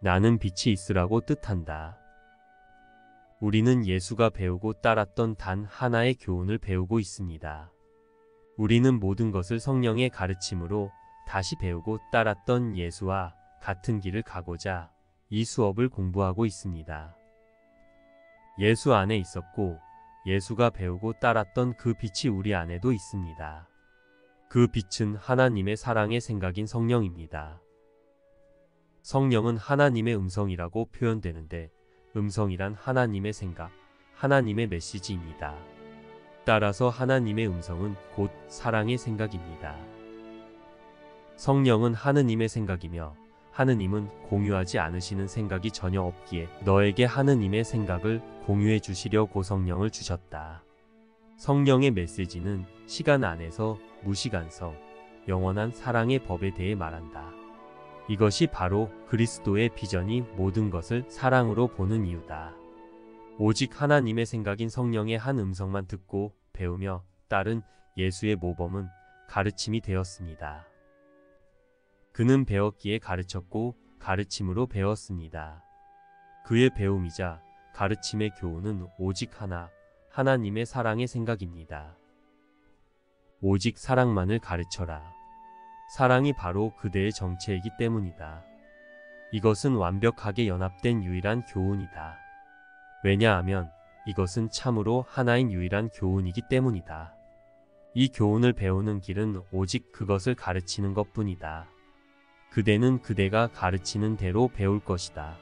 나는 빛이 있으라고 뜻한다. 우리는 예수가 배우고 따랐던 단 하나의 교훈을 배우고 있습니다. 우리는 모든 것을 성령의 가르침으로 다시 배우고 따랐던 예수와 같은 길을 가고자 이 수업을 공부하고 있습니다. 예수 안에 있었고 예수가 배우고 따랐던 그 빛이 우리 안에도 있습니다. 그 빛은 하나님의 사랑의 생각인 성령입니다. 성령은 하나님의 음성이라고 표현되는데 음성이란 하나님의 생각, 하나님의 메시지입니다. 따라서 하나님의 음성은 곧 사랑의 생각입니다. 성령은 하느님의 생각이며 하느님은 공유하지 않으시는 생각이 전혀 없기에 너에게 하느님의 생각을 공유해 주시려고 성령을 주셨다. 성령의 메시지는 시간 안에서 무시간성, 영원한 사랑의 법에 대해 말한다. 이것이 바로 그리스도의 비전이 모든 것을 사랑으로 보는 이유다. 오직 하나님의 생각인 성령의 한 음성만 듣고 배우며 따른 예수의 모범은 가르침이 되었습니다. 그는 배웠기에 가르쳤고 가르침으로 배웠습니다. 그의 배움이자 가르침의 교훈은 오직 하나, 하나님의 사랑의 생각입니다. 오직 사랑만을 가르쳐라. 사랑이 바로 그대의 정체이기 때문이다. 이것은 완벽하게 연합된 유일한 교훈이다. 왜냐하면 이것은 참으로 하나인 유일한 교훈이기 때문이다. 이 교훈을 배우는 길은 오직 그것을 가르치는 것뿐이다. 그대는 그대가 가르치는 대로 배울 것이다.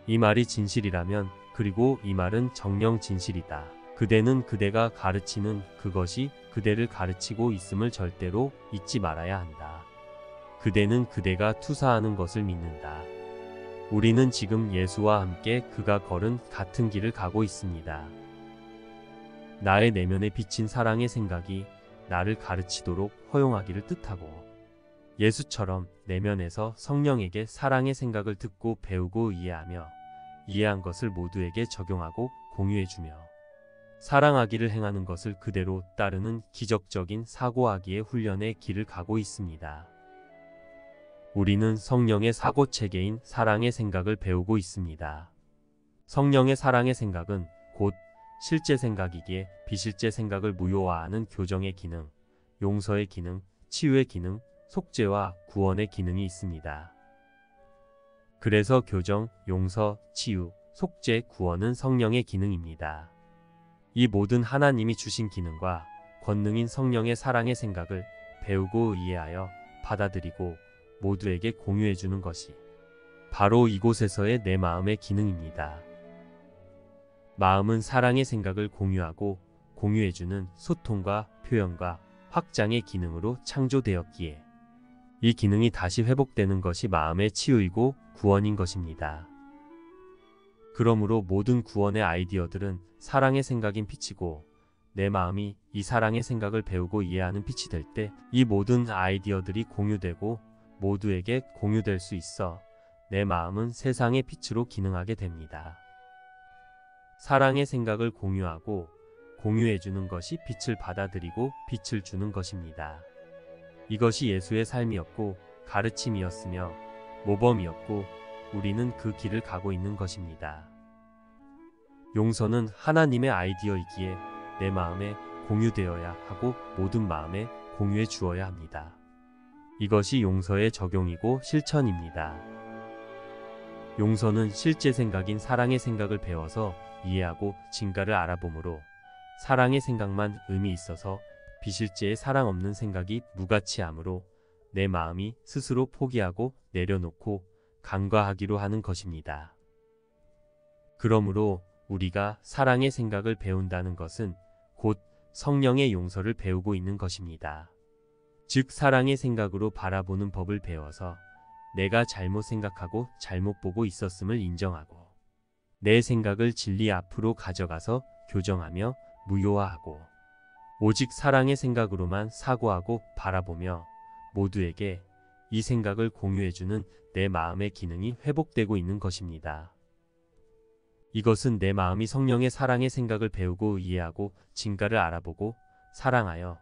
이 말이 진실이라면, 그리고 이 말은 정녕 진실이다. 그대는 그대가 가르치는 그것이 그대를 가르치고 있음을 절대로 잊지 말아야 한다. 그대는 그대가 투사하는 것을 믿는다. 우리는 지금 예수와 함께 그가 걸은 같은 길을 가고 있습니다. 나의 내면에 비친 사랑의 생각이 나를 가르치도록 허용하기를 뜻하고, 예수처럼 내면에서 성령에게 사랑의 생각을 듣고 배우고 이해하며 이해한 것을 모두에게 적용하고 공유해주며 사랑하기를 행하는 것을 그대로 따르는 기적적인 사고하기의 훈련의 길을 가고 있습니다. 우리는 성령의 사고체계인 사랑의 생각을 배우고 있습니다. 성령의 사랑의 생각은 곧 실제 생각이기에 비실제 생각을 무효화하는 교정의 기능, 용서의 기능, 치유의 기능, 속죄와 구원의 기능이 있습니다. 그래서 교정, 용서, 치유, 속죄, 구원은 성령의 기능입니다. 이 모든 하나님이 주신 기능과 권능인 성령의 사랑의 생각을 배우고 이해하여 받아들이고 모두에게 공유해주는 것이 바로 이곳에서의 내 마음의 기능입니다. 마음은 사랑의 생각을 공유하고 공유해주는 소통과 표현과 확장의 기능으로 창조되었기에 이 기능이 다시 회복되는 것이 마음의 치유이고 구원인 것입니다. 그러므로 모든 구원의 아이디어들은 사랑의 생각인 빛이고 내 마음이 이 사랑의 생각을 배우고 이해하는 빛이 될 때 이 모든 아이디어들이 공유되고 모두에게 공유될 수 있어 내 마음은 세상의 빛으로 기능하게 됩니다. 사랑의 생각을 공유하고 공유해주는 것이 빛을 받아들이고 빛을 주는 것입니다. 이것이 예수의 삶이었고 가르침이었으며 모범이었고 우리는 그 길을 가고 있는 것입니다. 용서는 하나님의 아이디어이기에 내 마음에 공유되어야 하고 모든 마음에 공유해 주어야 합니다. 이것이 용서의 적용이고 실천입니다. 용서는 실제 생각인 사랑의 생각을 배워서 이해하고 진가를 알아보므로 사랑의 생각만 의미 있어서 비실제의 사랑 없는 생각이 무가치하므로 내 마음이 스스로 포기하고 내려놓고 간과하기로 하는 것입니다. 그러므로 우리가 사랑의 생각을 배운다는 것은 곧 성령의 용서를 배우고 있는 것입니다. 즉 사랑의 생각으로 바라보는 법을 배워서 내가 잘못 생각하고 잘못 보고 있었음을 인정하고 내 생각을 진리 앞으로 가져가서 교정하며 무효화하고 오직 사랑의 생각으로만 사고하고 바라보며 모두에게 이 생각을 공유해주는 내 마음의 기능이 회복되고 있는 것입니다. 이것은 내 마음이 성령의 사랑의 생각을 배우고 이해하고 진가를 알아보고 사랑하여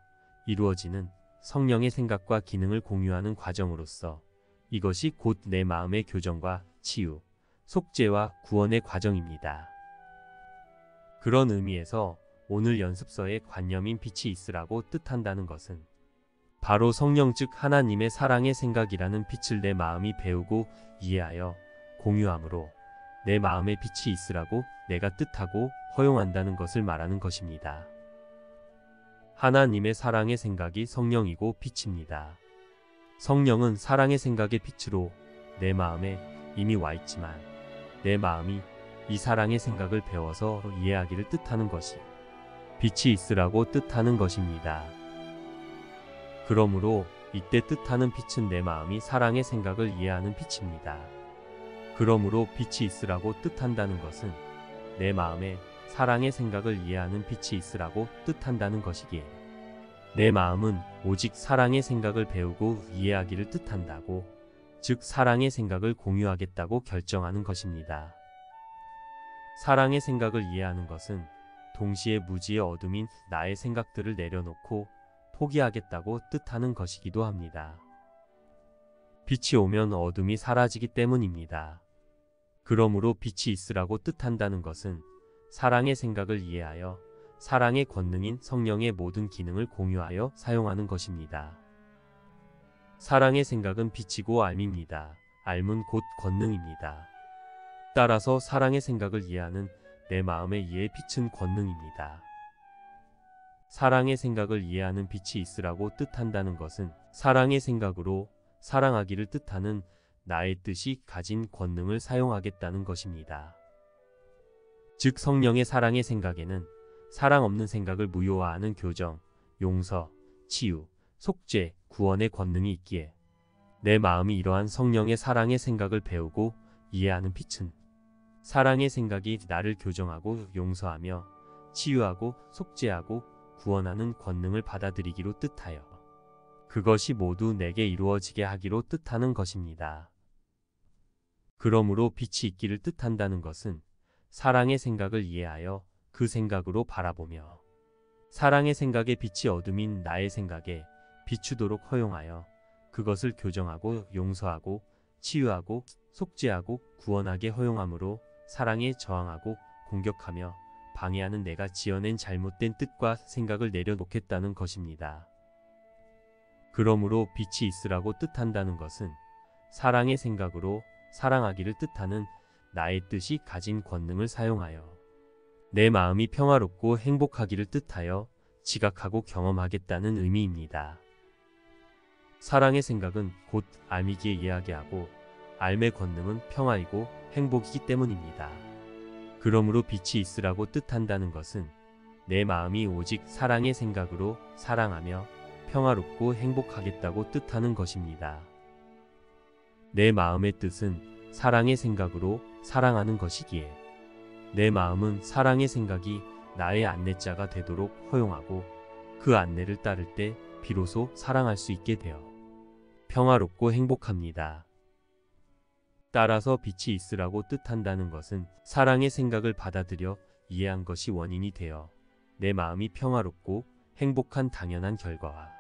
이루어지는 성령의 생각과 기능을 공유하는 과정으로서 이것이 곧 내 마음의 교정과 치유, 속죄와 구원의 과정입니다. 그런 의미에서 오늘 연습서에 관념인 빛이 있으라고 뜻한다는 것은 바로 성령 즉 하나님의 사랑의 생각이라는 빛을 내 마음이 배우고 이해하여 공유함으로 내 마음에 빛이 있으라고 내가 뜻하고 허용한다는 것을 말하는 것입니다. 하나님의 사랑의 생각이 성령이고 빛입니다. 성령은 사랑의 생각의 빛으로 내 마음에 이미 와 있지만 내 마음이 이 사랑의 생각을 배워서 이해하기를 뜻하는 것이 빛이 있으라고 뜻하는 것입니다. 그러므로 이때 뜻하는 빛은 내 마음이 사랑의 생각을 이해하는 빛입니다. 그러므로 빛이 있으라고 뜻한다는 것은 내 마음에 사랑의 생각을 이해하는 빛이 있으라고 뜻한다는 것이기에 내 마음은 오직 사랑의 생각을 배우고 이해하기를 뜻한다고, 즉 사랑의 생각을 공유하겠다고 결정하는 것입니다. 사랑의 생각을 이해하는 것은 동시에 무지의 어둠인 나의 생각들을 내려놓고 포기하겠다고 뜻하는 것이기도 합니다. 빛이 오면 어둠이 사라지기 때문입니다. 그러므로 빛이 있으라고 뜻한다는 것은 사랑의 생각을 이해하여 사랑의 권능인 성령의 모든 기능을 공유하여 사용하는 것입니다. 사랑의 생각은 빛이고 알미입니다. 알은 곧 권능입니다. 따라서 사랑의 생각을 이해하는 내 마음의 이해의 빛은 권능입니다. 사랑의 생각을 이해하는 빛이 있으라고 뜻한다는 것은 사랑의 생각으로 사랑하기를 뜻하는 나의 뜻이 가진 권능을 사용하겠다는 것입니다. 즉 성령의 사랑의 생각에는 사랑 없는 생각을 무효화하는 교정, 용서, 치유, 속죄, 구원의 권능이 있기에 내 마음이 이러한 성령의 사랑의 생각을 배우고 이해하는 빛은 사랑의 생각이 나를 교정하고 용서하며 치유하고 속죄하고 구원하는 권능을 받아들이기로 뜻하여 그것이 모두 내게 이루어지게 하기로 뜻하는 것입니다. 그러므로 빛이 있기를 뜻한다는 것은 사랑의 생각을 이해하여 그 생각으로 바라보며 사랑의 생각의 빛이 어둠인 나의 생각에 비추도록 허용하여 그것을 교정하고 용서하고 치유하고 속죄하고 구원하게 허용함으로 사랑에 저항하고 공격하며 방해하는 내가 지어낸 잘못된 뜻과 생각을 내려놓겠다는 것입니다. 그러므로 빛이 있으라고 뜻한다는 것은 사랑의 생각으로 사랑하기를 뜻하는 나의 뜻이 가진 권능을 사용하여 내 마음이 평화롭고 행복하기를 뜻하여 지각하고 경험하겠다는 의미입니다. 사랑의 생각은 곧 알미기에 이해하게 하고 알의 권능은 평화이고 행복이기 때문입니다. 그러므로 빛이 있으라고 뜻한다는 것은 내 마음이 오직 사랑의 생각으로 사랑하며 평화롭고 행복하겠다고 뜻하는 것입니다. 내 마음의 뜻은 사랑의 생각으로 사랑하는 것이기에 내 마음은 사랑의 생각이 나의 안내자가 되도록 허용하고 그 안내를 따를 때 비로소 사랑할 수 있게 되어 평화롭고 행복합니다. 따라서 빛이 있으라고 뜻한다는 것은 사랑의 생각을 받아들여 이해한 것이 원인이 되어 내 마음이 평화롭고 행복한 당연한 결과와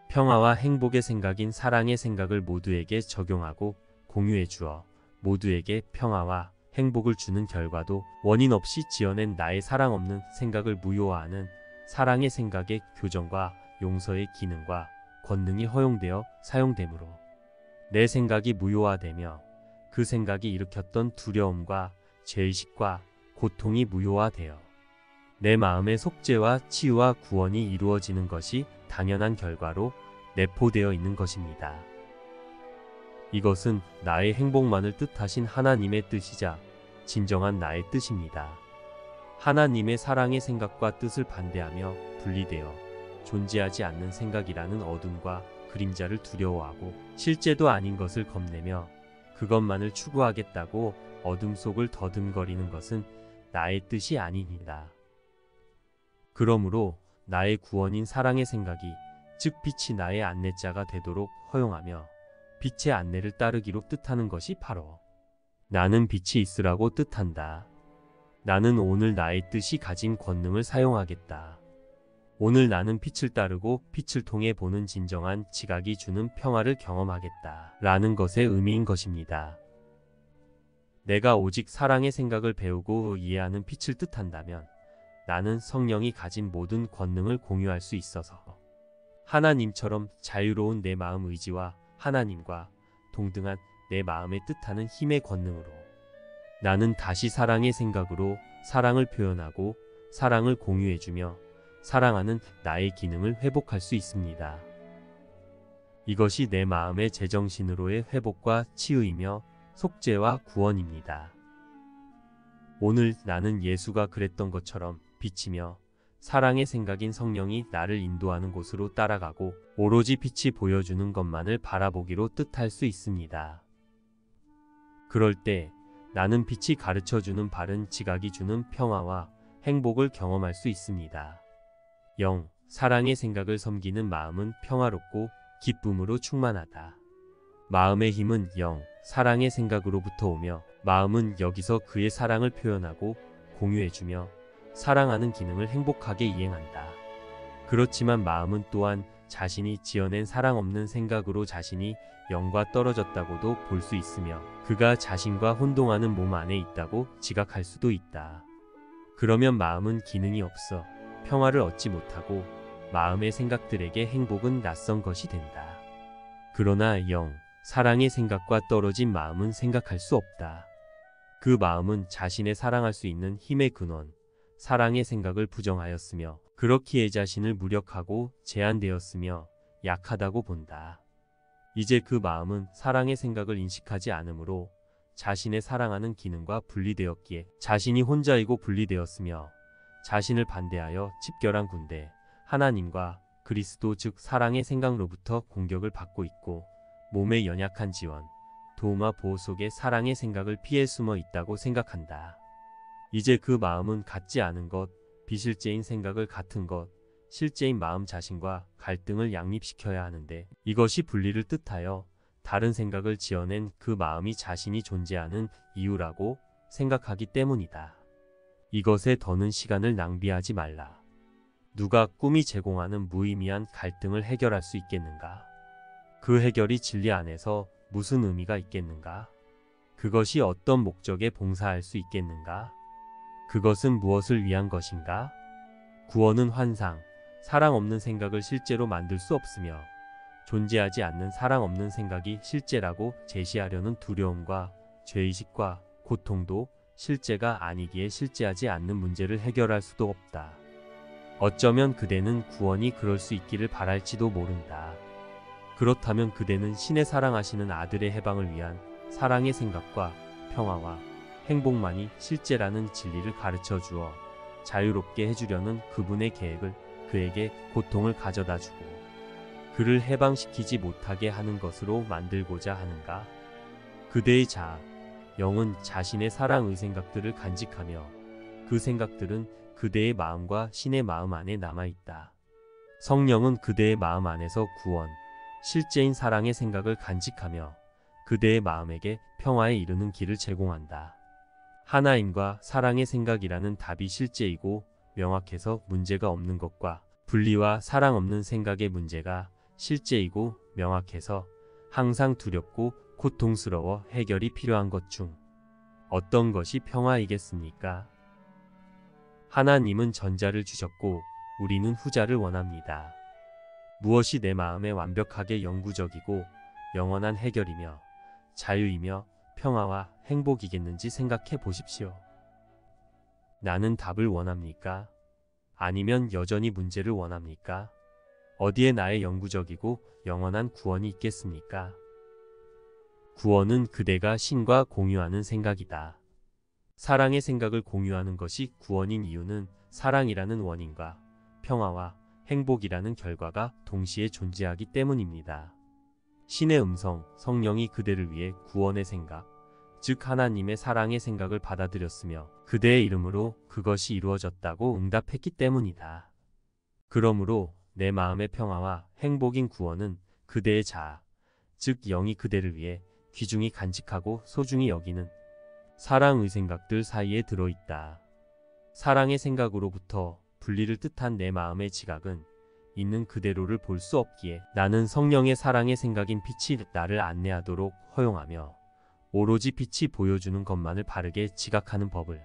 평화와 행복의 생각인 사랑의 생각을 모두에게 적용하고 공유해 주어 모두에게 평화와 행복을 주는 결과도 원인 없이 지어낸 나의 사랑 없는 생각을 무효화하는 사랑의 생각의 교정과 용서의 기능과 권능이 허용되어 사용되므로 내 생각이 무효화되며 그 생각이 일으켰던 두려움과 죄의식과 고통이 무효화되어 내 마음의 속죄와 치유와 구원이 이루어지는 것이 당연한 결과로 내포되어 있는 것입니다. 이것은 나의 행복만을 뜻하신 하나님의 뜻이자 진정한 나의 뜻입니다. 하나님의 사랑의 생각과 뜻을 반대하며 분리되어 존재하지 않는 생각이라는 어둠과 그림자를 두려워하고 실제도 아닌 것을 겁내며 그것만을 추구하겠다고 어둠 속을 더듬거리는 것은 나의 뜻이 아닙니다. 그러므로 나의 구원인 사랑의 생각이 즉 빛이 나의 안내자가 되도록 허용하며 빛의 안내를 따르기로 뜻하는 것이 바로 나는 빛이 있으라고 뜻한다. 나는 오늘 나의 뜻이 가진 권능을 사용하겠다. 오늘 나는 빛을 따르고 빛을 통해 보는 진정한 지각이 주는 평화를 경험하겠다. 라는 것의 의미인 것입니다. 내가 오직 사랑의 생각을 배우고 이해하는 빛을 뜻한다면 나는 성령이 가진 모든 권능을 공유할 수 있어서 하나님처럼 자유로운 내 마음 의지와 하나님과 동등한 내 마음에 뜻하는 힘의 권능으로 나는 다시 사랑의 생각으로 사랑을 표현하고 사랑을 공유해주며 사랑하는 나의 기능을 회복할 수 있습니다. 이것이 내 마음의 제정신으로의 회복과 치유이며 속죄와 구원입니다. 오늘 나는 예수가 그랬던 것처럼 빛이며 사랑의 생각인 성령이 나를 인도하는 곳으로 따라가고 오로지 빛이 보여주는 것만을 바라보기로 뜻할 수 있습니다. 그럴 때 나는 빛이 가르쳐주는 바른 지각이 주는 평화와 행복을 경험할 수 있습니다. 영, 사랑의 생각을 섬기는 마음은 평화롭고 기쁨으로 충만하다. 마음의 힘은 영, 사랑의 생각으로부터 오며 마음은 여기서 그의 사랑을 표현하고 공유해주며 사랑하는 기능을 행복하게 이행한다. 그렇지만 마음은 또한 자신이 지어낸 사랑 없는 생각으로 자신이 영과 떨어졌다고도 볼 수 있으며 그가 자신과 혼동하는 몸 안에 있다고 지각할 수도 있다. 그러면 마음은 기능이 없어 평화를 얻지 못하고 마음의 생각들에게 행복은 낯선 것이 된다. 그러나 영, 사랑의 생각과 떨어진 마음은 생각할 수 없다. 그 마음은 자신의 사랑할 수 있는 힘의 근원, 사랑의 생각을 부정하였으며 그렇기에 자신을 무력하고 제한되었으며 약하다고 본다. 이제 그 마음은 사랑의 생각을 인식하지 않으므로 자신의 사랑하는 기능과 분리되었기에 자신이 혼자이고 분리되었으며 자신을 반대하여 집결한 군대, 하나님과 그리스도 즉 사랑의 생각로부터 공격을 받고 있고 몸의 연약한 지원, 도움과 보호 속에 사랑의 생각을 피해 숨어 있다고 생각한다. 이제 그 마음은 같지 않은 것, 비실제인 생각을 같은 것, 실제인 마음 자신과 갈등을 양립시켜야 하는데 이것이 분리를 뜻하여 다른 생각을 지어낸 그 마음이 자신이 존재하는 이유라고 생각하기 때문이다. 이것에 더는 시간을 낭비하지 말라. 누가 꿈이 제공하는 무의미한 갈등을 해결할 수 있겠는가? 그 해결이 진리 안에서 무슨 의미가 있겠는가? 그것이 어떤 목적에 봉사할 수 있겠는가? 그것은 무엇을 위한 것인가? 구원은 환상, 사랑 없는 생각을 실제로 만들 수 없으며 존재하지 않는 사랑 없는 생각이 실제라고 제시하려는 두려움과 죄의식과 고통도 실제가 아니기에 실제하지 않는 문제를 해결할 수도 없다. 어쩌면 그대는 구원이 그럴 수 있기를 바랄지도 모른다. 그렇다면 그대는 신의 사랑하시는 아들의 해방을 위한 사랑의 생각과 평화와 행복만이 실제라는 진리를 가르쳐 주어 자유롭게 해주려는 그분의 계획을 그에게 고통을 가져다 주고 그를 해방시키지 못하게 하는 것으로 만들고자 하는가? 그대의 자아, 영은 자신의 사랑의 생각들을 간직하며 그 생각들은 그대의 마음과 신의 마음 안에 남아있다. 성령은 그대의 마음 안에서 구원, 실제인 사랑의 생각을 간직하며 그대의 마음에게 평화에 이르는 길을 제공한다. 하나님과 사랑의 생각이라는 답이 실제이고 명확해서 문제가 없는 것과 분리와 사랑 없는 생각의 문제가 실제이고 명확해서 항상 두렵고 고통스러워 해결이 필요한 것 중 어떤 것이 평화이겠습니까? 하나님은 전자를 주셨고 우리는 후자를 원합니다. 무엇이 내 마음에 완벽하게 영구적이고 영원한 해결이며 자유이며 평화와 행복이겠는지 생각해 보십시오. 나는 답을 원합니까? 아니면 여전히 문제를 원합니까? 어디에 나의 영구적이고 영원한 구원이 있겠습니까? 구원은 그대가 신과 공유하는 생각이다. 사랑의 생각을 공유하는 것이 구원인 이유는 사랑이라는 원인과 평화와 행복이라는 결과가 동시에 존재하기 때문입니다. 신의 음성, 성령이 그대를 위해 구원의 생각, 즉 하나님의 사랑의 생각을 받아들였으며 그대의 이름으로 그것이 이루어졌다고 응답했기 때문이다. 그러므로 내 마음의 평화와 행복인 구원은 그대의 자아, 즉 영이 그대를 위해 귀중히 간직하고 소중히 여기는 사랑의 생각들 사이에 들어있다. 사랑의 생각으로부터 분리를 뜻한 내 마음의 지각은 있는 그대로를 볼 수 없기에 나는 성령의 사랑의 생각인 빛이 나를 안내하도록 허용하며 오로지 빛이 보여주는 것만을 바르게 지각하는 법을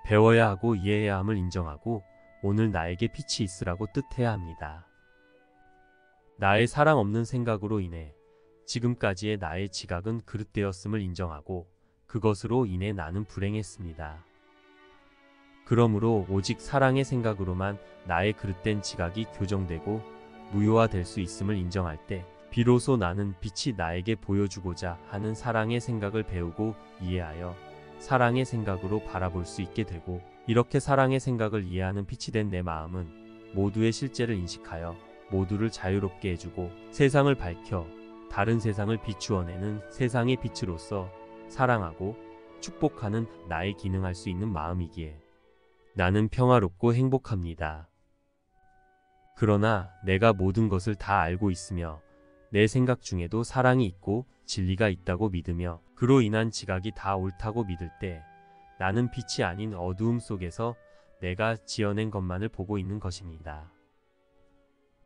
배워야 하고 이해해야 함을 인정하고 오늘 나에게 빛이 있으라고 뜻해야 합니다. 나의 사랑 없는 생각으로 인해 지금까지의 나의 지각은 그릇되었음을 인정하고 그것으로 인해 나는 불행했습니다. 그러므로 오직 사랑의 생각으로만 나의 그릇된 지각이 교정되고 무효화될 수 있음을 인정할 때 비로소 나는 빛이 나에게 보여주고자 하는 사랑의 생각을 배우고 이해하여 사랑의 생각으로 바라볼 수 있게 되고 이렇게 사랑의 생각을 이해하는 빛이 된 내 마음은 모두의 실제를 인식하여 모두를 자유롭게 해주고 세상을 밝혀 다른 세상을 비추어내는 세상의 빛으로서 사랑하고 축복하는 나의 기능할 수 있는 마음이기에 나는 평화롭고 행복합니다. 그러나 내가 모든 것을 다 알고 있으며 내 생각 중에도 사랑이 있고 진리가 있다고 믿으며 그로 인한 지각이 다 옳다고 믿을 때 나는 빛이 아닌 어두움 속에서 내가 지어낸 것만을 보고 있는 것입니다.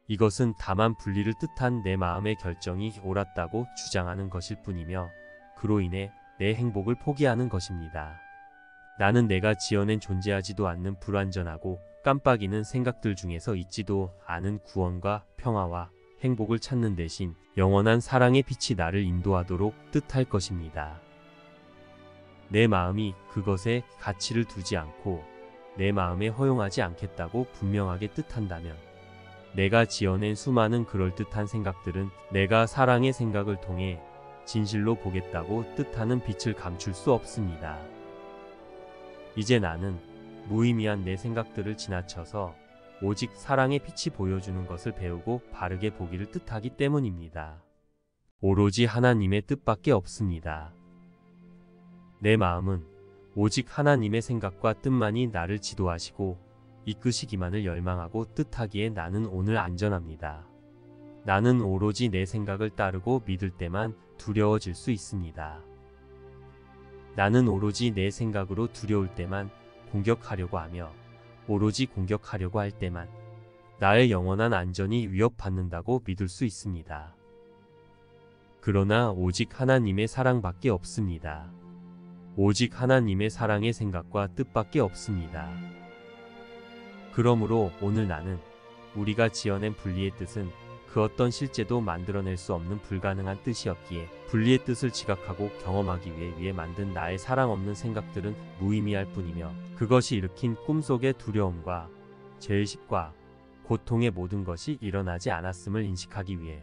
이것은 다만 분리를 뜻한 내 마음의 결정이 옳았다고 주장하는 것일 뿐이며 그로 인해 내 행복을 포기하는 것입니다. 나는 내가 지어낸 존재하지도 않는 불완전하고 깜빡이는 생각들 중에서 있지도 않은 구원과 평화와 행복을 찾는 대신 영원한 사랑의 빛이 나를 인도하도록 뜻할 것입니다. 내 마음이 그것에 가치를 두지 않고 내 마음에 허용하지 않겠다고 분명하게 뜻한다면 내가 지어낸 수많은 그럴듯한 생각들은 내가 사랑의 생각을 통해 진실로 보겠다고 뜻하는 빛을 감출 수 없습니다. 이제 나는 무의미한 내 생각들을 지나쳐서 오직 사랑의 빛이 보여주는 것을 배우고 바르게 보기를 뜻하기 때문입니다. 오로지 하나님의 뜻밖에 없습니다. 내 마음은 오직 하나님의 생각과 뜻만이 나를 지도하시고 이끄시기만을 열망하고 뜻하기에 나는 오늘 안전합니다. 나는 오로지 내 생각을 따르고 믿을 때만 두려워질 수 있습니다. 나는 오로지 내 생각으로 두려울 때만 공격하려고 하며 오로지 공격하려고 할 때만 나의 영원한 안전이 위협받는다고 믿을 수 있습니다. 그러나 오직 하나님의 사랑밖에 없습니다. 오직 하나님의 사랑의 생각과 뜻밖에 없습니다. 그러므로 오늘 나는 우리가 지어낸 분리의 뜻은 그 어떤 실제도 만들어낼 수 없는 불가능한 뜻이었기에 분리의 뜻을 지각하고 경험하기 위해 만든 나의 사랑 없는 생각들은 무의미할 뿐이며 그것이 일으킨 꿈속의 두려움과 죄의식과 고통의 모든 것이 일어나지 않았음을 인식하기 위해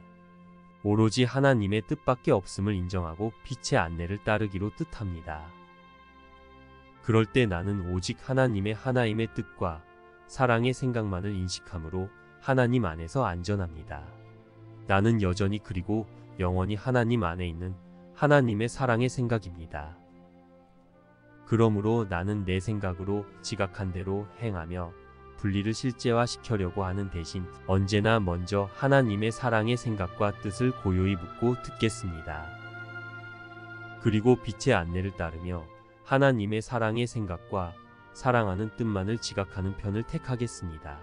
오로지 하나님의 뜻밖에 없음을 인정하고 빛의 안내를 따르기로 뜻합니다. 그럴 때 나는 오직 하나님의 하나임의 뜻과 사랑의 생각만을 인식함으로 하나님 안에서 안전합니다. 나는 여전히 그리고 영원히 하나님 안에 있는 하나님의 사랑의 생각입니다. 그러므로 나는 내 생각으로 지각한 대로 행하며 분리를 실제화시키려고 하는 대신 언제나 먼저 하나님의 사랑의 생각과 뜻을 고요히 묻고 듣겠습니다. 그리고 빛의 안내를 따르며 하나님의 사랑의 생각과 사랑하는 뜻만을 지각하는 편을 택하겠습니다.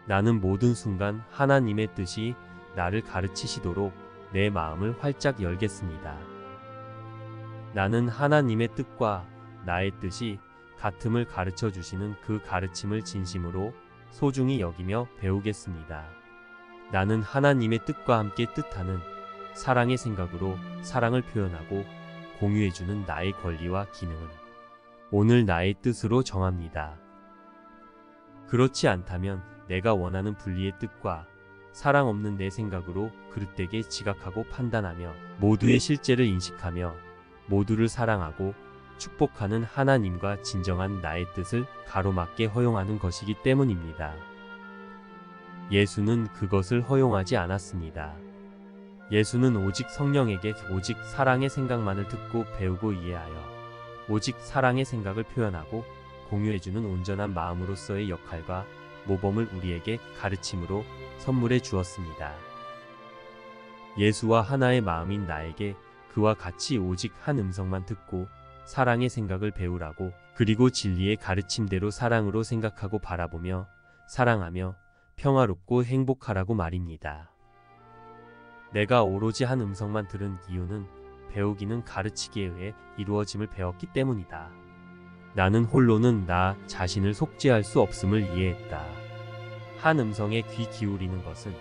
나는 모든 순간 하나님의 뜻이 나를 가르치시도록 내 마음을 활짝 열겠습니다. 나는 하나님의 뜻과 나의 뜻이 같음을 가르쳐 주시는 그 가르침을 진심으로 소중히 여기며 배우겠습니다. 나는 하나님의 뜻과 함께 뜻하는 사랑의 생각으로 사랑을 표현하고 공유해주는 나의 권리와 기능을 오늘 나의 뜻으로 정합니다. 그렇지 않다면 내가 원하는 분리의 뜻과 사랑 없는 내 생각으로 그릇되게 지각하고 판단하며 모두의 실제를 인식하며 모두를 사랑하고 축복하는 하나님과 진정한 나의 뜻을 가로막게 허용하는 것이기 때문입니다. 예수는 그것을 허용하지 않았습니다. 예수는 오직 성령에게 오직 사랑의 생각만을 듣고 배우고 이해하여 오직 사랑의 생각을 표현하고 공유해주는 온전한 마음으로서의 역할과 모범을 우리에게 가르침으로 선물해 주었습니다. 예수와 하나의 마음인 나에게 그와 같이 오직 한 음성만 듣고 사랑의 생각을 배우라고 그리고 진리의 가르침대로 사랑으로 생각하고 바라보며 사랑하며 평화롭고 행복하라고 말입니다. 내가 오로지 한 음성만 들은 이유는 배우기는 가르치기에 의해 이루어짐을 배웠기 때문이다. 나는 홀로는 나 자신을 속죄할 수 없음을 이해했다. 한 음성에 귀 기울이는 것은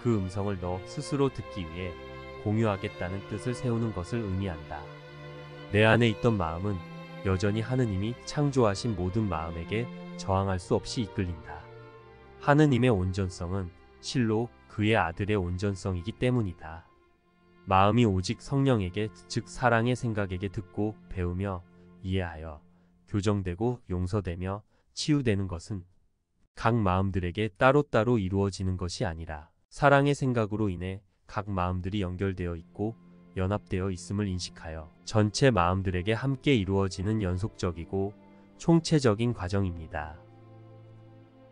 그 음성을 너 스스로 듣기 위해 공유하겠다는 뜻을 세우는 것을 의미한다. 내 안에 있던 마음은 여전히 하느님이 창조하신 모든 마음에게 저항할 수 없이 이끌린다. 하느님의 온전성은 실로 그의 아들의 온전성이기 때문이다. 마음이 오직 성령에게, 즉 사랑의 생각에게 듣고 배우며 이해하여 교정되고 용서되며 치유되는 것은 각 마음들에게 따로따로 이루어지는 것이 아니라 사랑의 생각으로 인해 각 마음들이 연결되어 있고 연합되어 있음을 인식하여 전체 마음들에게 함께 이루어지는 연속적이고 총체적인 과정입니다.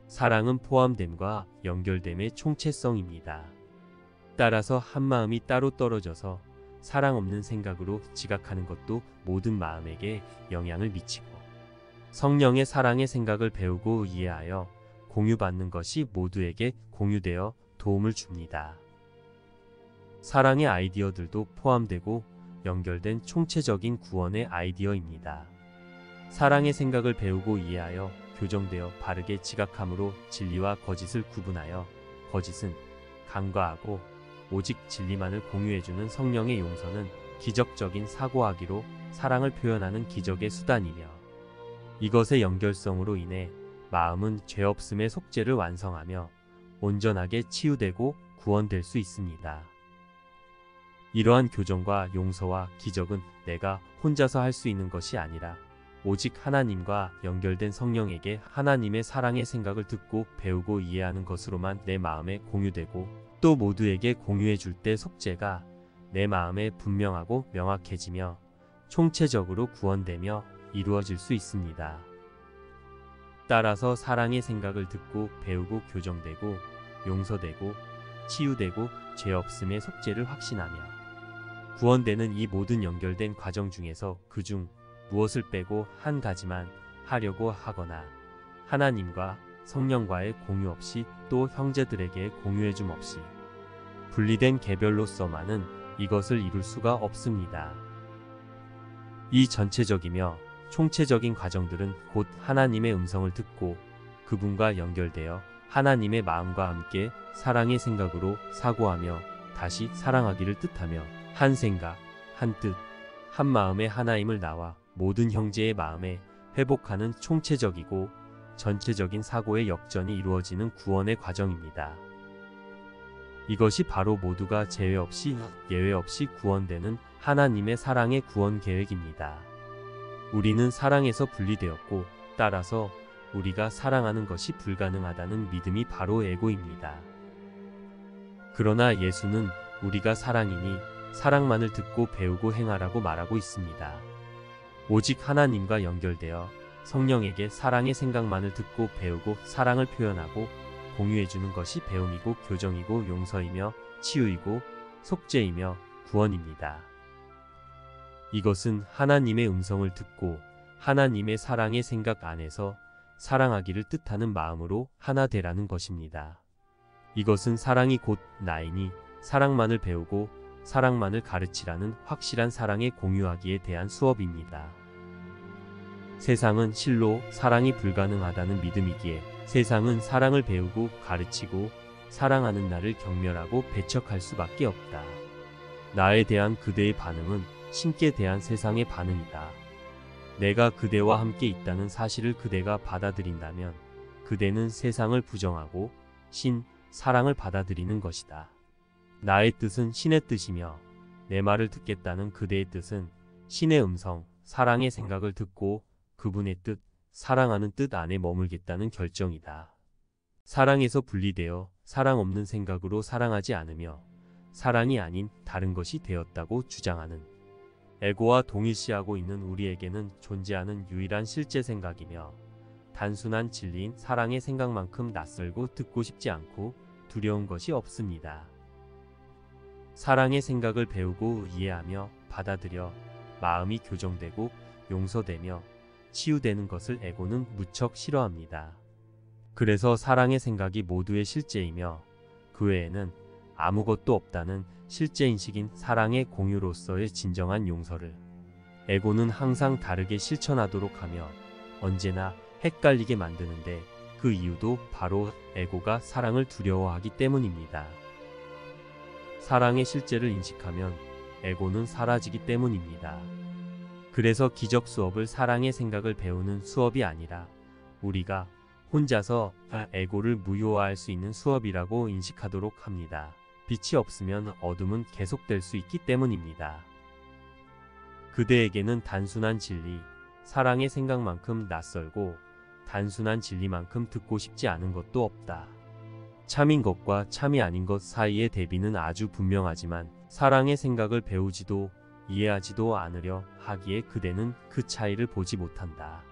사랑은 포함됨과 연결됨의 총체성입니다. 따라서 한 마음이 따로 떨어져서 사랑 없는 생각으로 지각하는 것도 모든 마음에게 영향을 미치고 성령의 사랑의 생각을 배우고 이해하여 공유받는 것이 모두에게 공유되어 도움을 줍니다. 사랑의 아이디어들도 포함되고 연결된 총체적인 구원의 아이디어입니다. 사랑의 생각을 배우고 이해하여 교정되어 바르게 지각함으로 진리와 거짓을 구분하여 거짓은 간과하고 오직 진리만을 공유해주는 성령의 용서는 기적적인 사고하기로 사랑을 표현하는 기적의 수단이며 이것의 연결성으로 인해 마음은 죄 없음의 속죄를 완성하며 온전하게 치유되고 구원될 수 있습니다. 이러한 교정과 용서와 기적은 내가 혼자서 할 수 있는 것이 아니라 오직 하나님과 연결된 성령에게 하나님의 사랑의 생각을 듣고 배우고 이해하는 것으로만 내 마음에 공유되고 또 모두에게 공유해 줄 때 속죄가 내 마음에 분명하고 명확해지며 총체적으로 구원되며 이루어질 수 있습니다. 따라서 사랑의 생각을 듣고 배우고 교정되고 용서되고 치유되고 죄 없음의 속죄를 확신하며 구원되는 이 모든 연결된 과정 중에서 그중 무엇을 빼고 한 가지만 하려고 하거나 하나님과 성령과의 공유 없이 또 형제들에게 공유해줌 없이 분리된 개별로서만은 이것을 이룰 수가 없습니다. 이 전체적이며 총체적인 과정들은 곧 하나님의 음성을 듣고 그분과 연결되어 하나님의 마음과 함께 사랑의 생각으로 사고하며 다시 사랑하기를 뜻하며 한 생각, 한 뜻, 한 마음의 하나임을 나와 모든 형제의 마음에 회복하는 총체적이고 전체적인 사고의 역전이 이루어지는 구원의 과정입니다. 이것이 바로 모두가 제외 없이 예외 없이 구원되는 하나님의 사랑의 구원 계획입니다. 우리는 사랑에서 분리되었고 따라서 우리가 사랑하는 것이 불가능하다는 믿음이 바로 에고입니다. 그러나 예수는 우리가 사랑이니 사랑만을 듣고 배우고 행하라고 말하고 있습니다. 오직 하나님과 연결되어 성령에게 사랑의 생각만을 듣고 배우고 사랑을 표현하고 공유해주는 것이 배움이고 교정이고 용서이며 치유이고 속죄이며 구원입니다. 이것은 하나님의 음성을 듣고 하나님의 사랑의 생각 안에서 사랑하기를 뜻하는 마음으로 하나 되라는 것입니다. 이것은 사랑이 곧 나이니 사랑만을 배우고 사랑만을 가르치라는 확실한 사랑의 공유하기에 대한 수업입니다. 세상은 실로 사랑이 불가능하다는 믿음이기에 세상은 사랑을 배우고 가르치고 사랑하는 나를 경멸하고 배척할 수밖에 없다. 나에 대한 그대의 반응은 신께 대한 세상의 반응이다. 내가 그대와 함께 있다는 사실을 그대가 받아들인다면 그대는 세상을 부정하고 사랑을 받아들이는 것이다. 나의 뜻은 신의 뜻이며 내 말을 듣겠다는 그대의 뜻은 신의 음성, 사랑의 생각을 듣고 그분의 뜻, 사랑하는 뜻 안에 머물겠다는 결정이다. 사랑에서 분리되어 사랑 없는 생각으로 사랑하지 않으며 사랑이 아닌 다른 것이 되었다고 주장하는 에고와 동일시하고 있는 우리에게는 존재하는 유일한 실제 생각이며 단순한 진리인 사랑의 생각만큼 낯설고 듣고 싶지 않고 두려운 것이 없습니다. 사랑의 생각을 배우고 이해하며 받아들여 마음이 교정되고 용서되며 치유되는 것을 에고는 무척 싫어합니다. 그래서 사랑의 생각이 모두의 실제이며 그 외에는 아무것도 없다는 실제인식인 사랑의 공유로서의 진정한 용서를 에고는 항상 다르게 실천하도록 하며 언제나 헷갈리게 만드는데 그 이유도 바로 에고가 사랑을 두려워하기 때문입니다. 사랑의 실제를 인식하면 에고는 사라지기 때문입니다. 그래서 기적 수업을 사랑의 생각을 배우는 수업이 아니라 우리가 혼자서 에고를 무효화할 수 있는 수업이라고 인식하도록 합니다. 빛이 없으면 어둠은 계속될 수 있기 때문입니다. 그대에게는 단순한 진리, 사랑의 생각만큼 낯설고 단순한 진리만큼 듣고 싶지 않은 것도 없다. 참인 것과 참이 아닌 것 사이의 대비는 아주 분명하지만 사랑의 생각을 배우지도 이해하지도 않으려 하기에 그대는 그 차이를 보지 못한다.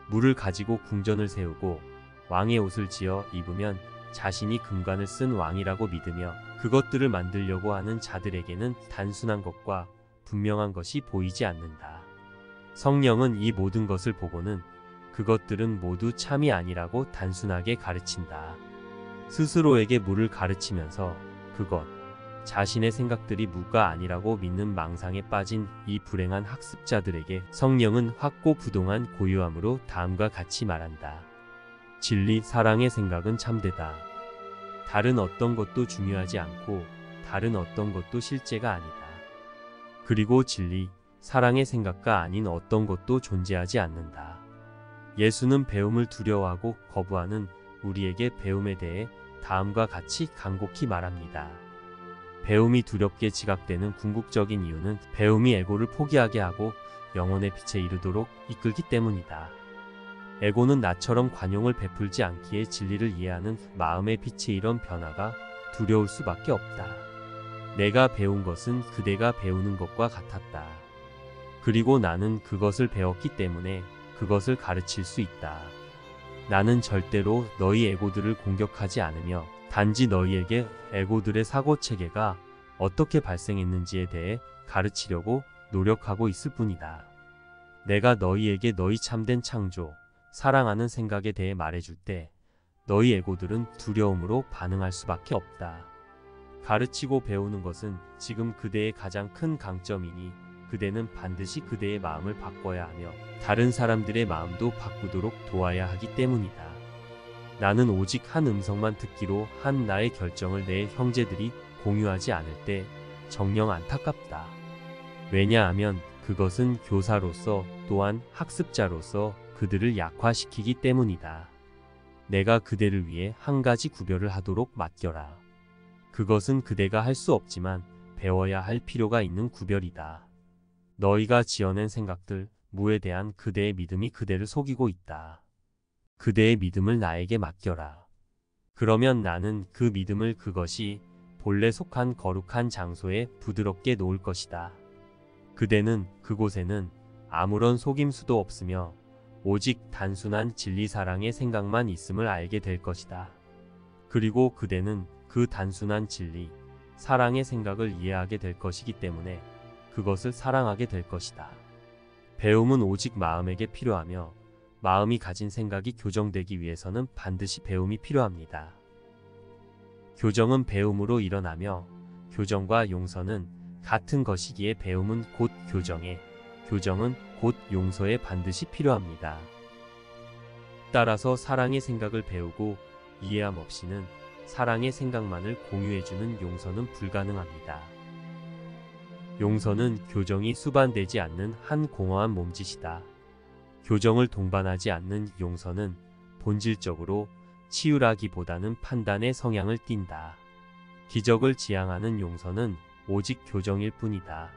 물을 가지고 궁전을 세우고 왕의 옷을 지어 입으면 자신이 금관을 쓴 왕이라고 믿으며 그것들을 만들려고 하는 자들에게는 단순한 것과 분명한 것이 보이지 않는다. 성령은 이 모든 것을 보고는 그것들은 모두 참이 아니라고 단순하게 가르친다. 스스로에게 물을 가르치면서 그것, 자신의 생각들이 무가 아니라고 믿는 망상에 빠진 이 불행한 학습자들에게 성령은 확고부동한 고요함으로 다음과 같이 말한다. 진리, 사랑의 생각은 참되다. 다른 어떤 것도 중요하지 않고 다른 어떤 것도 실제가 아니다. 그리고 진리, 사랑의 생각과 아닌 어떤 것도 존재하지 않는다. 예수는 배움을 두려워하고 거부하는 우리에게 배움에 대해 다음과 같이 간곡히 말합니다. 배움이 두렵게 지각되는 궁극적인 이유는 배움이 에고를 포기하게 하고 영혼의 빛에 이르도록 이끌기 때문이다. 에고는 나처럼 관용을 베풀지 않기에 진리를 이해하는 마음의 빛의 이런 변화가 두려울 수밖에 없다. 내가 배운 것은 그대가 배우는 것과 같았다. 그리고 나는 그것을 배웠기 때문에 그것을 가르칠 수 있다. 나는 절대로 너희 에고들을 공격하지 않으며 단지 너희에게 에고들의 사고체계가 어떻게 발생했는지에 대해 가르치려고 노력하고 있을 뿐이다. 내가 너희에게 너희 참된 창조, 사랑하는 생각에 대해 말해줄 때 너희 에고들은 두려움으로 반응할 수밖에 없다. 가르치고 배우는 것은 지금 그대의 가장 큰 강점이니 그대는 반드시 그대의 마음을 바꿔야 하며 다른 사람들의 마음도 바꾸도록 도와야 하기 때문이다. 나는 오직 한 음성만 듣기로 한 나의 결정을 내 형제들이 공유하지 않을 때 정녕 안타깝다. 왜냐하면 그것은 교사로서 또한 학습자로서 그들을 약화시키기 때문이다. 내가 그대를 위해 한 가지 구별을 하도록 맡겨라. 그것은 그대가 할 수 없지만 배워야 할 필요가 있는 구별이다. 너희가 지어낸 생각들, 무에 대한 그대의 믿음이 그대를 속이고 있다. 그대의 믿음을 나에게 맡겨라. 그러면 나는 그 믿음을 그것이 본래 속한 거룩한 장소에 부드럽게 놓을 것이다. 그대는 그곳에는 아무런 속임수도 없으며 오직 단순한 진리 사랑의 생각만 있음을 알게 될 것이다. 그리고 그대는 그 단순한 진리, 사랑의 생각을 이해하게 될 것이기 때문에 그것을 사랑하게 될 것이다. 배움은 오직 마음에게 필요하며 마음이 가진 생각이 교정되기 위해서는 반드시 배움이 필요합니다. 교정은 배움으로 일어나며 교정과 용서는 같은 것이기에 배움은 곧 교정에, 교정은 곧 용서에 반드시 필요합니다. 따라서 사랑의 생각을 배우고 이해함 없이는 사랑의 생각만을 공유해주는 용서는 불가능합니다. 용서는 교정이 수반되지 않는 한 공허한 몸짓이다. 교정을 동반하지 않는 용서는 본질적으로 치유라기보다는 판단의 성향을 띈다. 기적을 지향하는 용서는 오직 교정일 뿐이다.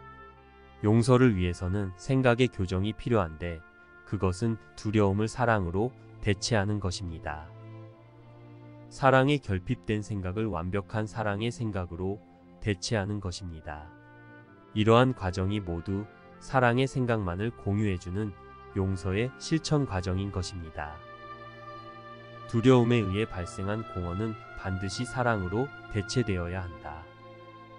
용서를 위해서는 생각의 교정이 필요한데 그것은 두려움을 사랑으로 대체하는 것입니다. 사랑에 결핍된 생각을 완벽한 사랑의 생각으로 대체하는 것입니다. 이러한 과정이 모두 사랑의 생각만을 공유해주는 용서의 실천 과정인 것입니다. 두려움에 의해 발생한 공허는 반드시 사랑으로 대체되어야 한다.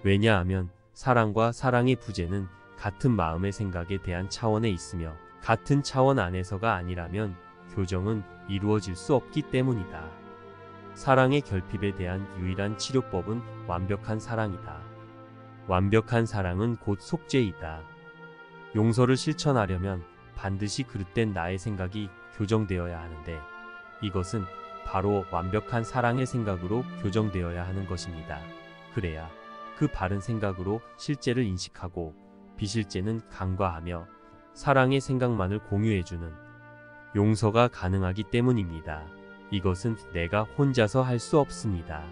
왜냐하면 사랑과 사랑의 부재는 같은 마음의 생각에 대한 차원에 있으며 같은 차원 안에서가 아니라면 교정은 이루어질 수 없기 때문이다. 사랑의 결핍에 대한 유일한 치료법은 완벽한 사랑이다. 완벽한 사랑은 곧 속죄이다. 용서를 실천하려면 반드시 그릇된 나의 생각이 교정되어야 하는데, 이것은 바로 완벽한 사랑의 생각으로 교정되어야 하는 것입니다. 그래야 그 바른 생각으로 실제를 인식하고 비실제는 간과하며 사랑의 생각만을 공유해주는 용서가 가능하기 때문입니다. 이것은 내가 혼자서 할 수 없습니다.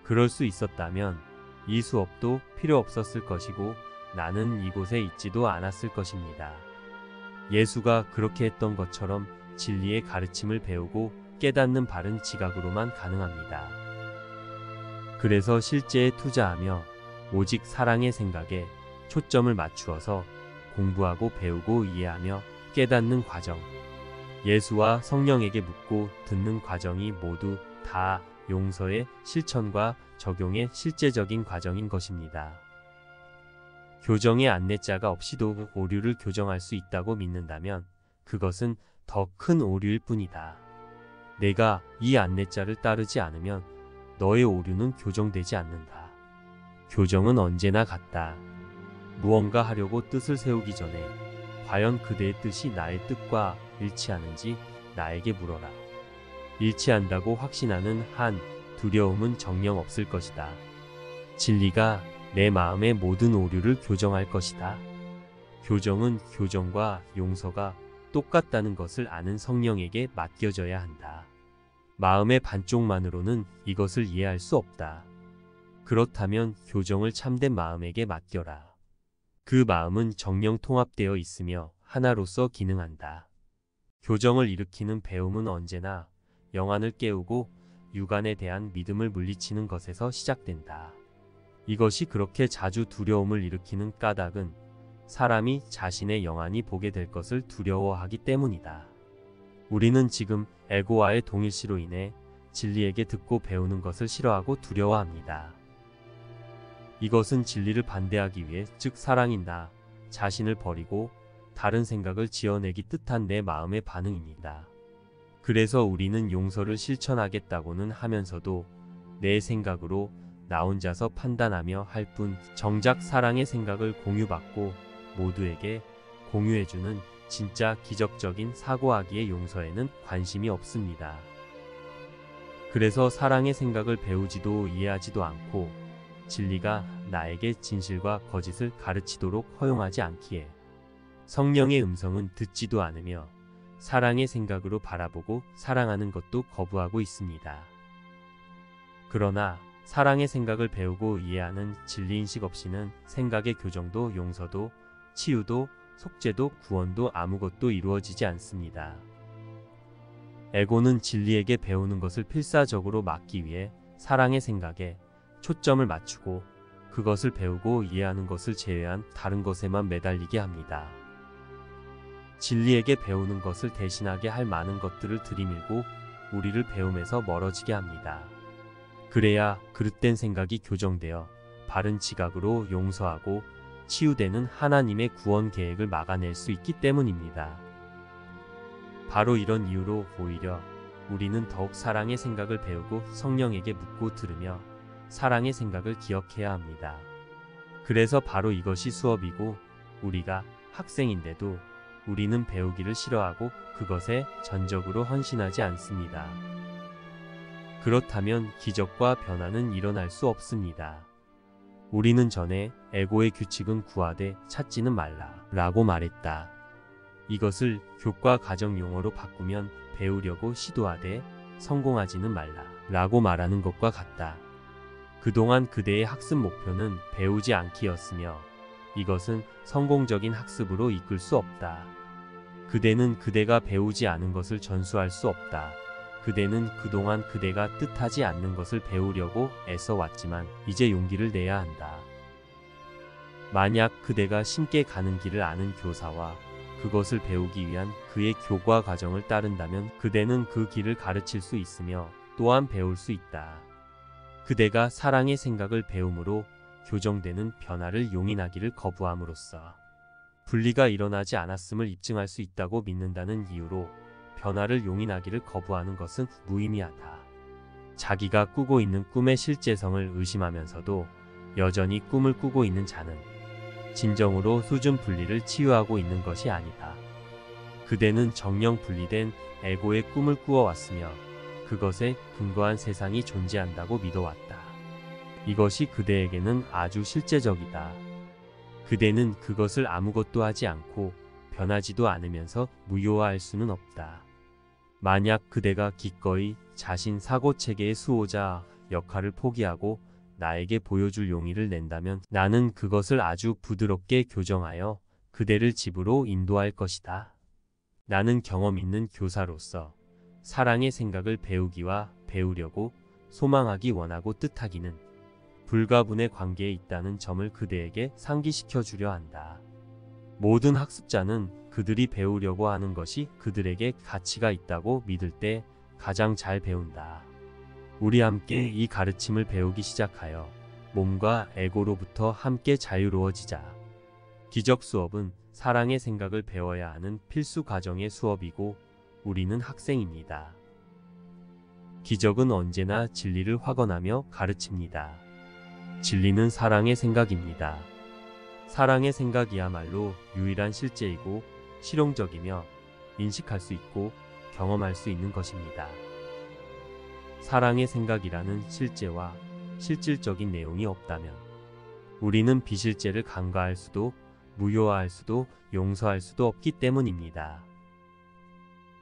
그럴 수 있었다면 이 수업도 필요 없었을 것이고 나는 이곳에 있지도 않았을 것입니다. 예수가 그렇게 했던 것처럼 진리의 가르침을 배우고 깨닫는 바른 지각으로만 가능합니다. 그래서 실제에 투자하며 오직 사랑의 생각에 초점을 맞추어서 공부하고 배우고 이해하며 깨닫는 과정, 예수와 성령에게 묻고 듣는 과정이 모두 다 용서의 실천과 적용의 실제적인 과정인 것입니다. 교정의 안내자가 없이도 오류를 교정할 수 있다고 믿는다면 그것은 더 큰 오류일 뿐이다. 내가 이 안내자를 따르지 않으면 너의 오류는 교정되지 않는다. 교정은 언제나 같다. 무언가 하려고 뜻을 세우기 전에 과연 그대의 뜻이 나의 뜻과 일치하는지 나에게 물어라. 일치한다고 확신하는 한 두려움은 정녕 없을 것이다. 진리가 내 마음의 모든 오류를 교정할 것이다. 교정은 교정과 용서가 똑같다는 것을 아는 성령에게 맡겨져야 한다. 마음의 반쪽만으로는 이것을 이해할 수 없다. 그렇다면 교정을 참된 마음에게 맡겨라. 그 마음은 정령 통합되어 있으며 하나로서 기능한다. 교정을 일으키는 배움은 언제나 영안을 깨우고 육안에 대한 믿음을 물리치는 것에서 시작된다. 이것이 그렇게 자주 두려움을 일으키는 까닭은 사람이 자신의 영안이 보게 될 것을 두려워하기 때문이다. 우리는 지금 에고와의 동일시로 인해 진리에게 듣고 배우는 것을 싫어하고 두려워합니다. 이것은 진리를 반대하기 위해, 즉 사랑인 나 자신을 버리고 다른 생각을 지어내기 뜻한 내 마음의 반응입니다. 그래서 우리는 용서를 실천하겠다고는 하면서도 내 생각으로 나 혼자서 판단하며 할 뿐, 정작 사랑의 생각을 공유받고 모두에게 공유해주는 진짜 기적적인 사고하기의 용서에는 관심이 없습니다. 그래서 사랑의 생각을 배우지도 이해하지도 않고 진리가 나에게 진실과 거짓을 가르치도록 허용하지 않기에 성령의 음성은 듣지도 않으며 사랑의 생각으로 바라보고 사랑하는 것도 거부하고 있습니다. 그러나 사랑의 생각을 배우고 이해하는 진리인식 없이는 생각의 교정도 용서도 치유도 속죄도 구원도 아무것도 이루어지지 않습니다. 에고는 진리에게 배우는 것을 필사적으로 막기 위해 사랑의 생각에 초점을 맞추고 그것을 배우고 이해하는 것을 제외한 다른 것에만 매달리게 합니다. 진리에게 배우는 것을 대신하게 할 많은 것들을 들이밀고 우리를 배움에서 멀어지게 합니다. 그래야 그릇된 생각이 교정되어 바른 지각으로 용서하고 치유되는 하나님의 구원 계획을 막아낼 수 있기 때문입니다. 바로 이런 이유로 오히려 우리는 더욱 사랑의 생각을 배우고 성령에게 묻고 들으며 사랑의 생각을 기억해야 합니다. 그래서 바로 이것이 수업이고, 우리가 학생인데도 우리는 배우기를 싫어하고 그것에 전적으로 헌신하지 않습니다. 그렇다면 기적과 변화는 일어날 수 없습니다. 우리는 전에 에고의 규칙은 구하되 찾지는 말라 라고 말했다. 이것을 교과 과정 용어로 바꾸면 배우려고 시도하되 성공하지는 말라 라고 말하는 것과 같다. 그동안 그대의 학습 목표는 배우지 않기였으며 이것은 성공적인 학습으로 이끌 수 없다. 그대는 그대가 배우지 않은 것을 전수할 수 없다. 그대는 그동안 그대가 뜻하지 않는 것을 배우려고 애써 왔지만 이제 용기를 내야 한다. 만약 그대가 신께 가는 길을 아는 교사와 그것을 배우기 위한 그의 교과 과정을 따른다면 그대는 그 길을 가르칠 수 있으며 또한 배울 수 있다. 그대가 사랑의 생각을 배움으로 교정되는 변화를 용인하기를 거부함으로써 분리가 일어나지 않았음을 입증할 수 있다고 믿는다는 이유로 변화를 용인하기를 거부하는 것은 무의미하다. 자기가 꾸고 있는 꿈의 실제성을 의심하면서도 여전히 꿈을 꾸고 있는 자는 진정으로 수준 분리를 치유하고 있는 것이 아니다. 그대는 정령 분리된 에고의 꿈을 꾸어왔으며 그것에 근거한 세상이 존재한다고 믿어왔다. 이것이 그대에게는 아주 실제적이다. 그대는 그것을 아무것도 하지 않고 변하지도 않으면서 무효화할 수는 없다. 만약 그대가 기꺼이 자신 사고체계의 수호자 역할을 포기하고 나에게 보여줄 용의를 낸다면 나는 그것을 아주 부드럽게 교정하여 그대를 집으로 인도할 것이다. 나는 경험 있는 교사로서 사랑의 생각을 배우기와 배우려고 소망하기 원하고 뜻하기는 불가분의 관계에 있다는 점을 그대에게 상기시켜 주려 한다. 모든 학습자는 그들이 배우려고 하는 것이 그들에게 가치가 있다고 믿을 때 가장 잘 배운다. 우리 함께 이 가르침을 배우기 시작하여 몸과 에고로부터 함께 자유로워지자. 기적 수업은 사랑의 생각을 배워야 하는 필수 과정의 수업이고 우리는 학생입니다. 기적은 언제나 진리를 확언하며 가르칩니다. 진리는 사랑의 생각입니다. 사랑의 생각이야말로 유일한 실제이고 실용적이며 인식할 수 있고 경험할 수 있는 것입니다. 사랑의 생각이라는 실제와 실질적인 내용이 없다면 우리는 비실제를 간과할 수도 무효화할 수도 용서할 수도 없기 때문입니다.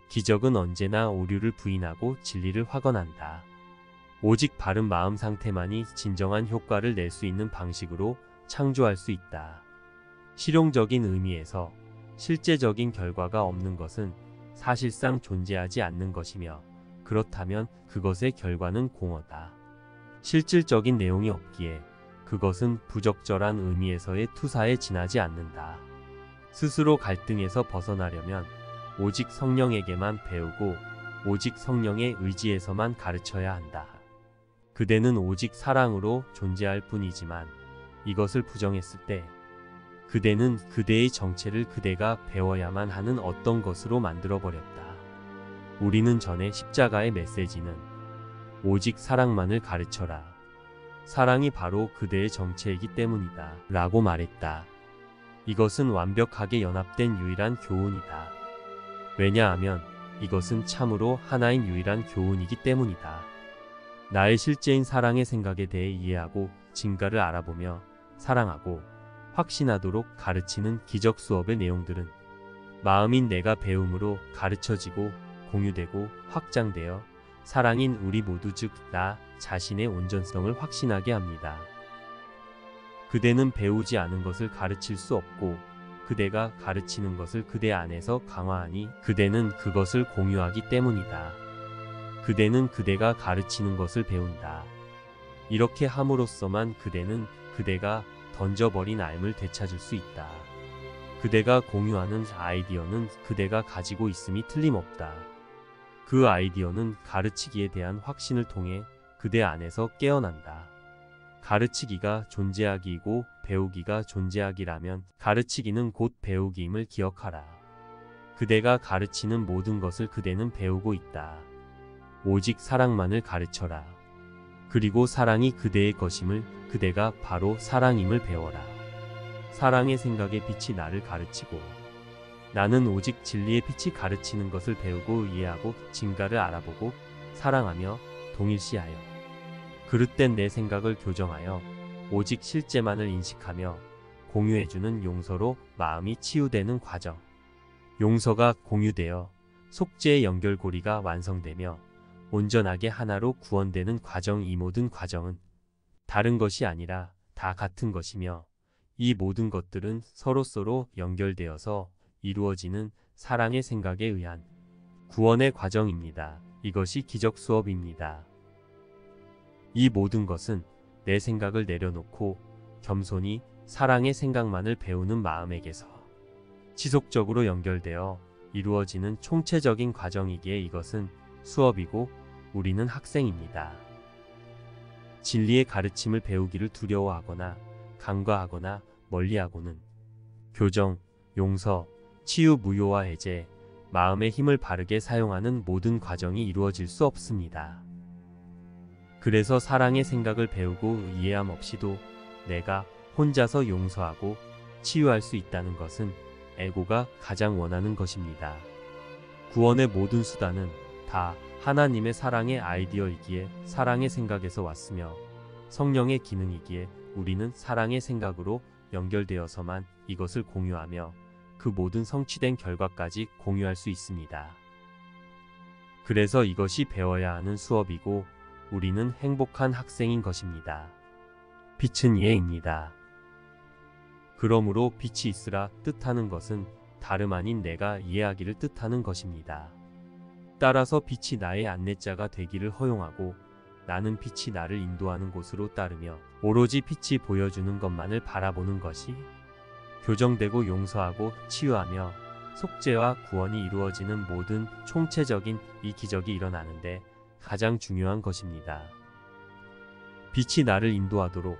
기적은 언제나 오류를 부인하고 진리를 확언한다. 오직 바른 마음 상태만이 진정한 효과를 낼 수 있는 방식으로 창조할 수 있다. 실용적인 의미에서 실제적인 결과가 없는 것은 사실상 존재하지 않는 것이며 그렇다면 그것의 결과는 공허다. 실질적인 내용이 없기에 그것은 부적절한 의미에서의 투사에 지나지 않는다. 스스로 갈등에서 벗어나려면 오직 성령에게만 배우고 오직 성령의 의지에서만 가르쳐야 한다. 그대는 오직 사랑으로 존재할 뿐이지만 이것을 부정했을 때 그대는 그대의 정체를 그대가 배워야만 하는 어떤 것으로 만들어버렸다. 우리는 전에 십자가의 메시지는 오직 사랑만을 가르쳐라. 사랑이 바로 그대의 정체이기 때문이다. 라고 말했다. 이것은 완벽하게 연합된 유일한 교훈이다. 왜냐하면 이것은 참으로 하나인 유일한 교훈이기 때문이다. 나의 실제인 사랑의 생각에 대해 이해하고 진가를 알아보며 사랑하고 확신하도록 가르치는 기적 수업의 내용들은 마음인 내가 배움으로 가르쳐지고 공유되고 확장되어 사랑인 우리 모두 즉 나 자신의 온전성을 확신하게 합니다. 그대는 배우지 않은 것을 가르칠 수 없고 그대가 가르치는 것을 그대 안에서 강화하니 그대는 그것을 공유하기 때문이다. 그대는 그대가 가르치는 것을 배운다. 이렇게 함으로써만 그대는 그대가 던져버린 삶을 되찾을 수 있다. 그대가 공유하는 아이디어는 그대가 가지고 있음이 틀림없다. 그 아이디어는 가르치기에 대한 확신을 통해 그대 안에서 깨어난다. 가르치기가 존재하기이고 배우기가 존재하기라면 가르치기는 곧 배우기임을 기억하라. 그대가 가르치는 모든 것을 그대는 배우고 있다. 오직 사랑만을 가르쳐라. 그리고 사랑이 그대의 것임을 그대가 바로 사랑임을 배워라. 사랑의 생각의 빛이 나를 가르치고 나는 오직 진리의 빛이 가르치는 것을 배우고 이해하고 진가를 알아보고 사랑하며 동일시하여 그릇된 내 생각을 교정하여 오직 실제만을 인식하며 공유해주는 용서로 마음이 치유되는 과정. 용서가 공유되어 속죄의 연결고리가 완성되며 온전하게 하나로 구원되는 과정. 이 모든 과정은 다른 것이 아니라 다 같은 것이며 이 모든 것들은 서로서로 연결되어서 이루어지는 사랑의 생각에 의한 구원의 과정입니다. 이것이 기적 수업입니다. 이 모든 것은 내 생각을 내려놓고 겸손히 사랑의 생각만을 배우는 마음에게서 지속적으로 연결되어 이루어지는 총체적인 과정이기에 이것은 수업이고 우리는 학생입니다. 진리의 가르침을 배우기를 두려워하거나 간과하거나 멀리하고는 교정, 용서, 치유, 무효화, 해제, 마음의 힘을 바르게 사용하는 모든 과정이 이루어질 수 없습니다. 그래서 사랑의 생각을 배우고 이해함 없이도 내가 혼자서 용서하고 치유할 수 있다는 것은 에고가 가장 원하는 것입니다. 구원의 모든 수단은 다 하나님의 사랑의 아이디어이기에 사랑의 생각에서 왔으며 성령의 기능이기에 우리는 사랑의 생각으로 연결되어서만 이것을 공유하며 그 모든 성취된 결과까지 공유할 수 있습니다. 그래서 이것이 배워야 하는 수업이고 우리는 행복한 학생인 것입니다. 빛은 이해입니다. 그러므로 빛이 있으라 뜻하는 것은 다름 아닌 내가 이해하기를 뜻하는 것입니다. 따라서 빛이 나의 안내자가 되기를 허용하고 나는 빛이 나를 인도하는 곳으로 따르며 오로지 빛이 보여주는 것만을 바라보는 것이 교정되고 용서하고 치유하며 속죄와 구원이 이루어지는 모든 총체적인 이 기적이 일어나는데 가장 중요한 것입니다. 빛이 나를 인도하도록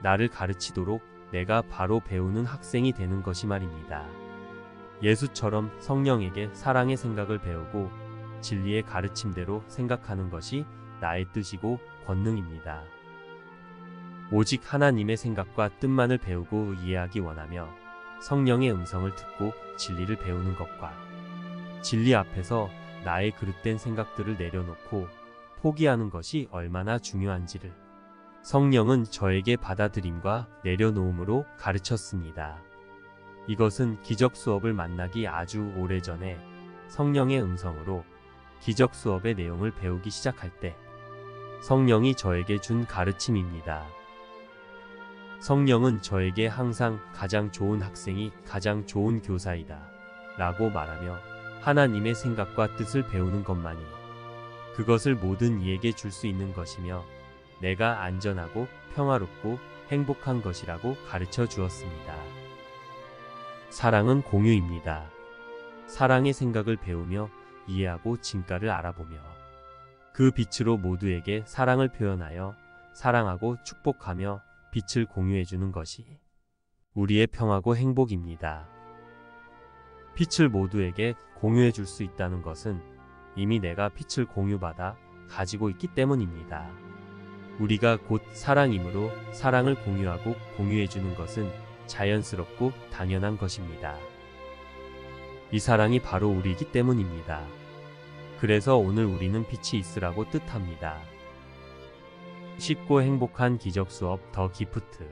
나를 가르치도록 내가 바로 배우는 학생이 되는 것이 말입니다. 예수처럼 성령에게 사랑의 생각을 배우고 진리의 가르침대로 생각하는 것이 나의 뜻이고 권능입니다. 오직 하나님의 생각과 뜻만을 배우고 이해하기 원하며 성령의 음성을 듣고 진리를 배우는 것과 진리 앞에서 나의 그릇된 생각들을 내려놓고 포기하는 것이 얼마나 중요한지를 성령은 저에게 받아들임과 내려놓음으로 가르쳤습니다. 이것은 기적 수업을 만나기 아주 오래전에 성령의 음성으로 기적 수업의 내용을 배우기 시작할 때 성령이 저에게 준 가르침입니다. 성령은 저에게 항상 가장 좋은 학생이 가장 좋은 교사이다 라고 말하며 하나님의 생각과 뜻을 배우는 것만이 그것을 모든 이에게 줄 수 있는 것이며 내가 안전하고 평화롭고 행복한 것이라고 가르쳐 주었습니다. 사랑은 공유입니다. 사랑의 생각을 배우며 이해하고 진가를 알아보며 그 빛으로 모두에게 사랑을 표현하여 사랑하고 축복하며 빛을 공유해주는 것이 우리의 평화고 행복입니다. 빛을 모두에게 공유해 줄 수 있다는 것은 이미 내가 빛을 공유받아 가지고 있기 때문입니다. 우리가 곧 사랑이므로 사랑을 공유하고 공유해 주는 것은 자연스럽고 당연한 것입니다. 이 사랑이 바로 우리이기 때문입니다. 그래서 오늘 우리는 빛이 있으라고 뜻합니다. 쉽고 행복한 기적 수업 더 기프트